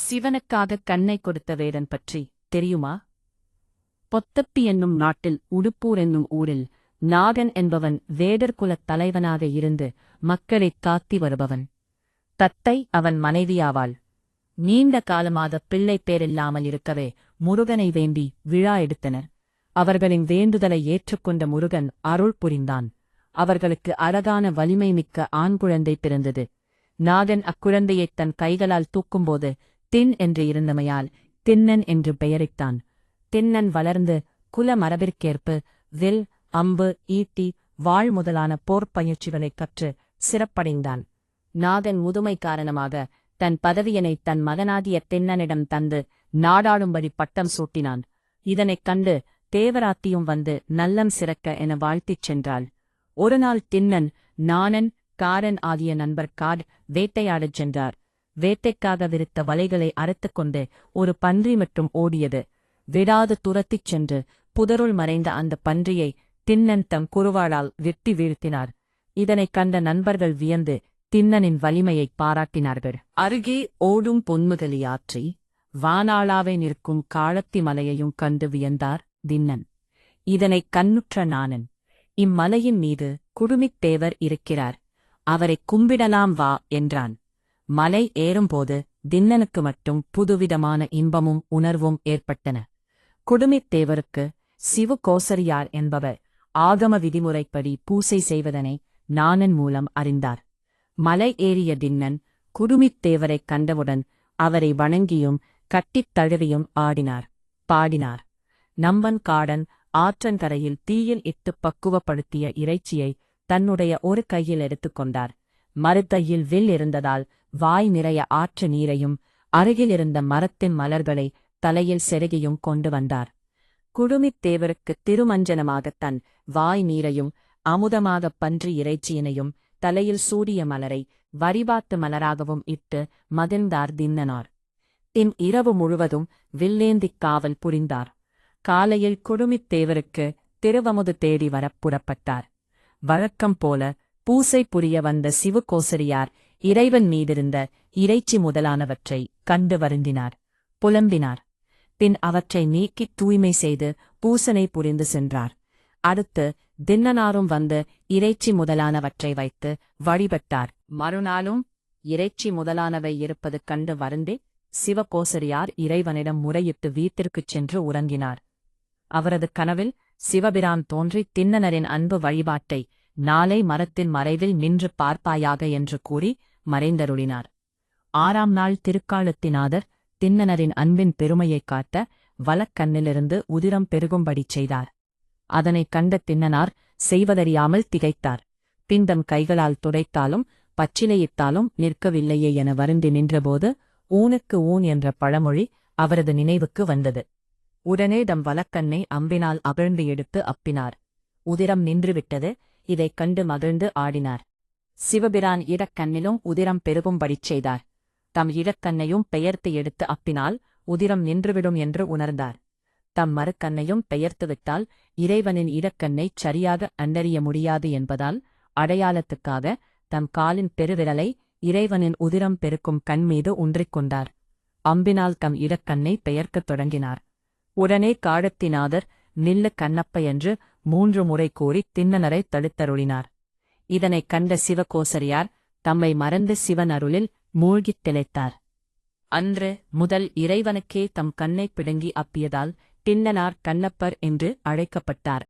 சிவனுக்காக கண்ணை கொடுத்த வேடன் பற்றி தெரியுமா? பொத்தப்பி என்னும் நாட்டில் உடுப்பூர் என்னும் ஊரில் நாகன் என்பவன் வேடர் குலத் தலைவனாக இருந்து மக்களைக் காத்தி வருபவன். தத்தை அவன் மனைவியாவாள். நீண்ட காலமாக பிள்ளை பேரில்லாமல் இருக்கவே முருகனை வேண்டி விழா எடுத்தனர். அவர்களின் வேண்டுதலை ஏற்றுக்கொண்ட முருகன் அருள் புரிந்தான். அவர்களுக்கு அழகான வலிமை மிக்க ஆண் குழந்தை பிறந்தது. நாகன் அக்குழந்தையைத் தன் கைகளால் தூக்கும்போது தின் என்று இருந்தமையால் தின்னன் என்று பெயரிட்டான். தின்னன் வளர்ந்து குல மரபிற்கேற்ப வில், அம்பு, ஈட்டி, வாழ் முதலான போர்ப் பயிற்சிகளைக் கற்று சிறப்படைந்தான். நாகன் முதுமை காரணமாக தன் பதவியினை தன் மகனாகிய தின்னனிடம் தந்து நாடாளும்படி பட்டம் சூட்டினான். இதனைக் கண்டு தேவராத்தியும் வந்து நல்லம் சிறக்க என வாழ்த்திச் சென்றாள். ஒருநாள் தின்னன் நாணன் காரன் ஆகிய நண்பர்காட் வேட்டையாடச் சென்றார். வேட்டைக்காக விரித்த வலைகளை அறுத்துக்கொண்டு ஒரு பன்றி மட்டும் ஓடியது. விடாது துரத்திச் சென்று புதருள் மறைந்த அந்த பன்றியை தின்னன் தம் குறுவாளால் வெட்டி வீழ்த்தினார். இதனைக் கண்ட நண்பர்கள் வியந்து தின்னனின் வலிமையைப் பாராட்டினார்கள். அருகே ஓடும் பொன்முதலி ஆற்றி வானாளாவே நிற்கும் காளத்தி மலையையும் கண்டு வியந்தார் தின்னன். இதனைக் கண்ணுற்ற நாணன், இம்மலையின் மீது குடுமித் தேவர் இருக்கிறார், அவரைக் கும்பிடலாம் வா என்றான். மலை ஏறும்போது தின்னனுக்கு மட்டும் புதுவிதமான இன்பமும் உணர்வும் ஏற்பட்டன. குடுமித் தேவருக்கு சிவ கோசரியார் என்பவர் ஆகம விதிமுறைப்படி பூசை செய்வதனை நாணன் மூலம் அறிந்தார். மலை ஏறிய தின்னன் குடுமித் தேவரைக் கண்டவுடன் அவரை வணங்கியும் கட்டித் தழுவியும் ஆடினார், பாடினார். நம்பன் காடன் ஆற்றங்கரையில் தீயில் இட்டுப் பக்குவப்படுத்திய இறைச்சியை தன்னுடைய ஒரு கையில் எடுத்துக்கொண்டார். மறுகையில் வில் இருந்ததால் வாய் நிறைய ஆற்று நீரையும் அருகிலிருந்த மரத்தின் மலர்களை தலையில் செருகியும் கொண்டு வந்தார். குடுமித் தேவருக்கு திருமஞ்சனமாகத் தன் வாய் நீரையும் அமுதமாகப் பன்றி இறைச்சியினையும் தலையில் சூடிய மலரை வரிபாத்து மலராகவும் இட்டு மகிழ்ந்தார் தின்னனார். இரவு முழுவதும் வில்லேந்திக் காவல் புரிந்தார். காலையில் குடுமித் தேவருக்கு திருவமுது தேடி வரப் புறப்பட்டார். வழக்கம் போல பூசை புரிய வந்த சிவகோசரியார் இறைவன் மீதிருந்த இறைச்சி முதலானவற்றை கண்டு வருந்தினார், புலம்பினார். பின் அவற்றை நீக்கித் தூய்மை செய்து பூசனை புரிந்து சென்றார். அடுத்து தின்னனாரும் வந்து இறைச்சி முதலானவற்றை வைத்து வழிபட்டார். மறுநாளும் இறைச்சி முதலானவை இருப்பது கண்டு வருந்தி சிவகோசரியார் இறைவனிடம் முறையிட்டு வீட்டிற்குச் சென்று உறங்கினார். அவரது கனவில் சிவபிரான் தோன்றி தின்னனரின் அன்பு வழிபாட்டை நாளை மரத்தின் மறைவில் நின்று பார்ப்பாயாக என்று கூறி மறைந்தருளினார். 6ஆம் நாள் திருக்காலத்திநாதர் தின்னனரின் அன்பின் பெருமையைக் காட்ட வலக்கண்ணிலிருந்து உதிரம் பெருகும்படிச் செய்தார். அதனைக் கண்ட தின்னனார் செய்வதறியாமல் திகைத்தார். பின்தம் கைகளால் துடைத்தாலும் பச்சிலையிட்டாலும் நிற்கவில்லையே என வருந்தி நின்றபோது ஊனுக்கு ஊன் என்ற பழமொழி அவரது நினைவுக்கு வந்தது. உடனே தம் வலக்கண்ணை அம்பினால் அகழ்ந்து எடுத்து அப்பினார். உதிரம் நின்றுவிட்டது. இதைக் கண்டு மகிழ்ந்து ஆடினார். சிவபிரான் இடக்கண்ணிலும் உதிரம் பெருகும்படிச் செய்தார். தம் இடக்கண்ணையும் பெயர்த்து எடுத்து அப்பினால் உதிரம் நின்றுவிடும் என்று உணர்ந்தார். தம் மறுக்கண்ணையும் பெயர்த்துவிட்டால் இறைவனின் இடக்கண்ணைச் சரியாக அண்டறிய முடியாது என்பதால் அடையாளத்துக்காக தம் காலின் பெருவிரலை இறைவனின் உதிரம் பெருக்கும் கண் மீது ஊன்றிக்கொண்டார். அம்பினால் தம் இடக்கண்ணை பெயர்க்கத் தொடங்கினார். உடனே காளத்திநாதர் நில்லு கண்ணப்ப என்று 3 முறை கூறி தின்னனரை தடுத்தருளினார். இதனைக் கண்ட சிவகோசரியார் தம்மை மறந்து சிவன் அருளில் மூழ்கித் திளைத்தார். அன்று முதல் இறைவனுக்கே தம் கண்ணைப் பிடுங்கி அப்பியதால் தின்னனார் கண்ணப்பர் என்று அழைக்கப்பட்டார்.